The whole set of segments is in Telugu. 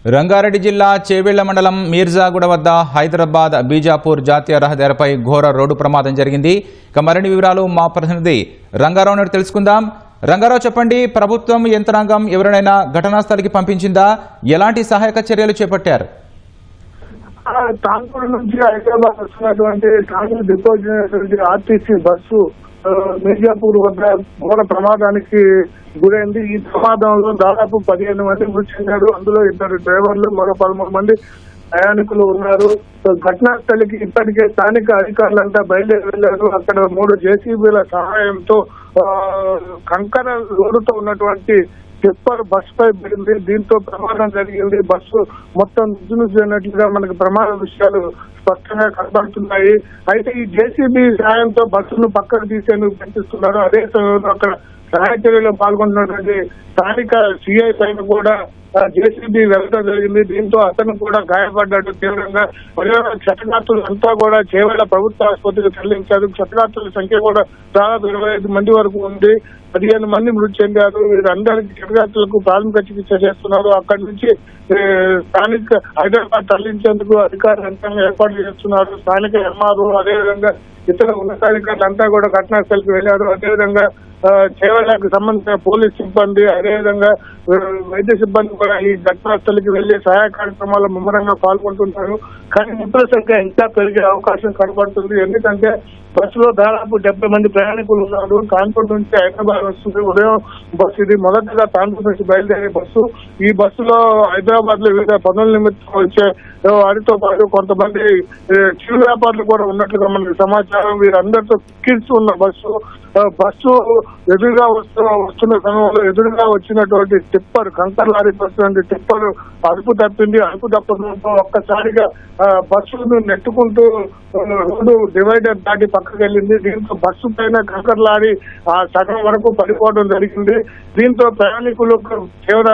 రంగారెడ్డి జిల్లా చేవెళ్ల మండలం మీర్జాగూడ వద్ద హైదరాబాద్ బీజాపూర్ జాతీయ రహదారిపై ఘోర రోడ్డు ప్రమాదం జరిగింది. ఇక మరిన్ని వివరాలు మా ప్రతినిధి రంగారావు నుండి తెలుసుకుందాం. రంగారావు, చెప్పండి, ప్రభుత్వం యంత్రాంగం ఎవరైనా ఘటనా స్థలికి పంపించిందా? ఎలాంటి సహాయక చర్యలు చేపట్టారు? కాన్పూర్ నుంచి హైదరాబాద్ వస్తున్నటువంటి Congress depot RTC bus Mirzapur వద్ద ఘోర ప్రమాదానికి గురైంది. ఈ ప్రమాదంలో దాదాపు 15 మంది మృతి చెందారు. అందులో 2 డ్రైవర్లు, మరో 13 మంది ప్రయాణికులు ఉన్నారు. ఘటనా స్థలికి ఇప్పటికే స్థానిక అధికారులంతా బయలుదేరి వెళ్లారు. అక్కడ 3 జేసీబీల సహాయంతో కంకర లోడుతో ఉన్నటువంటి టిప్పర్ బస్ పై పడింది. దీంతో ప్రమాదం జరిగింది. బస్సు మొత్తం నుజ్జునుజ్జున్నట్లుగా మనకు ప్రమాద విషయాలు స్పష్టంగా కనబడుతున్నాయి. అయితే ఈ జేసీబీ సహాయంతో బస్సును పక్కకు తీసేందుకు ప్రయత్నిస్తున్నారు. అదే సమయంలో అక్కడ సహాయ చర్యలో పాల్గొంటున్నటువంటి స్థానిక సిఐ పైన కూడా జేసీబీ వెళ్ళడం జరిగింది. దీంతో అతను కూడా గాయపడ్డాడు తీవ్రంగా. క్షతగాత్రులు అంతా కూడా చేవెళ్ల ప్రభుత్వ ఆసుపత్రికి తరలించారు. క్షతగాత్రుల సంఖ్య కూడా దాదాపు 25 మంది వరకు ఉంది. 15 మంది మృతి చెందారు. వీరందరికీ క్షతగాత్రులకు ప్రాథమిక చికిత్స చేస్తున్నారు. అక్కడి నుంచి స్థానిక హైదరాబాద్ తరలించేందుకు అధికారులు యంత్రాంగం ఏర్పాటు చేస్తున్నారు. స్థానిక ఎంఆర్ఓ, అదేవిధంగా ఇతర ఉన్నతాధికారులు అంతా కూడా ఘటనా స్థలికి వెళ్లారు. అదేవిధంగా చేవెళ్లకు సంబంధించిన పోలీస్ సిబ్బంది, అదేవిధంగా వైద్య సిబ్బంది కూడా ఈ ఘటనా స్థలికి వెళ్లి సహాయ కార్యక్రమాల్లో ముమ్మరంగా పాల్గొంటున్నారు. కానీ మృతుల సంఖ్య ఇంకా పెరిగే అవకాశం కనబడుతుంది. ఎందుకంటే బస్సులో దాదాపు 70 మంది ప్రయాణికులు ఉన్నారు. కాన్పూర్ నుంచి హైదరాబాద్ వస్తుంది. ఉదయం బస్సు ఇది. మొదటగా కాన్పూర్ నుంచి బయలుదేరే బస్సు. ఈ బస్సులో హైదరాబాద్ లో వివిధ పనుల నిమిత్తం వచ్చే వారితో పాటు కొంతమంది చిరు వ్యాపారులు కూడా ఉన్నట్లుగా మనకు సమాచారం. వీరందరితో కిడ్స్ ఉన్న బస్సు ఎదురుగా వస్తున్న సమయంలో ఎదురుగా వచ్చినటువంటి టిప్పర్, కంకర్ లారీ వస్తున్న టిప్పర్ అదుపు తప్పింది. అదుపు తప్పడంతో ఒక్కసారిగా బస్సును నెట్టుకుంటూ రోడ్డు డివైడర్ దాటి పక్కకు వెళ్ళింది. దీంతో బస్సు పైన కంకర్ లారీ సగం వరకు పడిపోవడం జరిగింది. దీంతో ప్రయాణికులకు తీవ్ర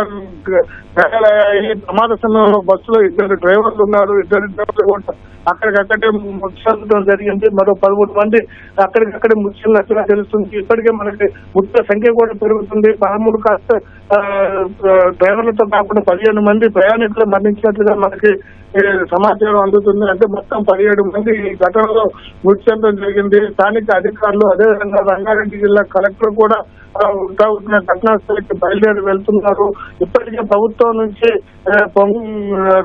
గాయాలయ్యాయి. ప్రమాద సమయంలో బస్సులో 2 డ్రైవర్లు ఉన్నారు. 2 డ్రైవర్లు కూడా అక్కడికక్కడే మృతి చెందడం జరిగింది. మరో 13 మంది అక్కడికక్కడే మృతి చెందినట్టుగా తెలుస్తుంది. ఇప్పటికే మనకి మృతుల సంఖ్య కూడా పెరుగుతుంది. 13 కాస్త డ్రైవర్లతో కాకుండా 15 మంది ప్రయాణికులు మరణించినట్లుగా మనకి సమాచారం అందుతుంది. అంటే మొత్తం 17 మంది ఈ ఘటనలో మృతి చెందడం జరిగింది. స్థానిక అధికారులు, అదేవిధంగా రంగారెడ్డి జిల్లా కలెక్టర్ కూడా ఉంటున్న ఘటనా స్థలికి బయలుదేరి వెళ్తున్నారు. ఇప్పటికే ప్రభుత్వం నుంచి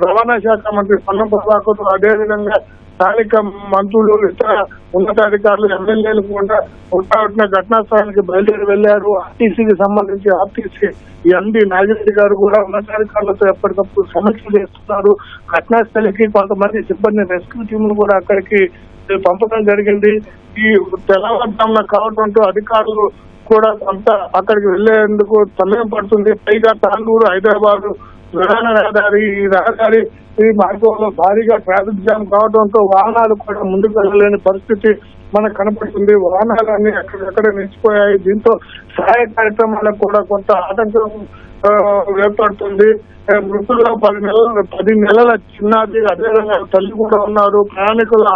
రవాణా శాఖ మంత్రి పొన్నం ప్రభాకర్, అదేవిధంగా స్థానిక మంత్రులు, ఇతర ఉన్నతాధికారులు, ఎమ్మెల్యేలు కూడా ఉంటున్న ఘటనా స్థలానికి బయలుదేరి వెళ్లారు. ఆర్టీసీకి సంబంధించి ఆర్టీసీ ఎండీ నాగిరెడ్డి గారు కూడా ఉన్నతాధికారులతో ఎప్పటికప్పుడు సమీక్ష చేస్తున్నారు. ఘటనా స్థలికి కొంతమంది సిబ్బంది, రెస్క్యూ టీంలు కూడా అక్కడికి పంపడం జరిగింది. ఈ తెల్లవారుజామున కావడంతో అధికారులు కూడా కొంత అక్కడికి వెళ్లేందుకు సమయం పడుతుంది. పైగా తాండూరు హైదరాబాద్ ప్రధాన రహదారి, ఈ రహదారి మార్గంలో భారీగా ట్రాఫిక్ జామ్ కావడంతో వాహనాలు కూడా ముందుకు వెళ్ళలేని పరిస్థితి మనకు కనపడుతుంది. వాహనాలన్నీ అక్కడక్కడ నిలిచిపోయాయి. దీంతో సహాయ కార్యక్రమాలకు కూడా కొంత ఆటంకం ఏర్పడుతుంది. మృతుల్లో 10 నెలల చిన్నది, అదేవిధంగా తల్లి కూడా ఉన్నారు. ప్రయాణికుల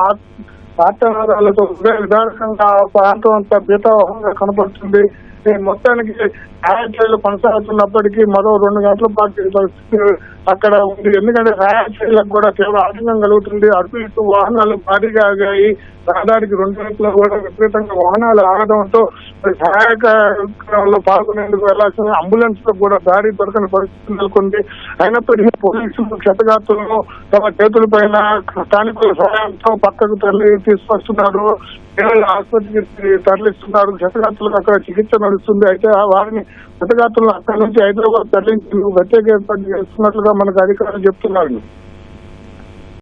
ఆర్తనాదాలతో విధానకంగా ప్రాంతం అంతా భీతావహంగా కనపడుతుంది. మొత్తానికి సహాయచర్యలు కొనసాగుతున్నప్పటికీ మరో 2 గంటల పాటు పరిస్థితి అక్కడ ఉంది. ఎందుకంటే సహాయచర్యలకు కూడా తీవ్ర ఆటంకం కలుగుతుంది. అటు ఇటు వాహనాలు భారీగా ఆగాయి. రహదారికి 2 వైపులా కూడా విపరీతంగా వాహనాలు ఆగడంతో సహాయక పాల్గొనేందుకు వెళ్లాల్సిన అంబులెన్స్ లో కూడా దారి దొరకని పరిస్థితి నెలకొంది. అయినప్పటికీ పోలీసులు క్షతగాత్రులను తమ చేతుల పైన స్థానికుల సహాయంతో పక్కకు తీసుకొస్తున్నారు. ఆసుపత్రికి తరలిస్తున్నారు. క్షతగాత్రులకు అక్కడ చికిత్స నడుస్తుంది. అయితే వారిని క్షతగాత్రులను అక్కడి నుంచి హైదరాబాద్ తరలించి ప్రత్యేక ఏర్పాటు చేస్తున్నట్లుగా మనకు అధికారులు చెప్తున్నారు.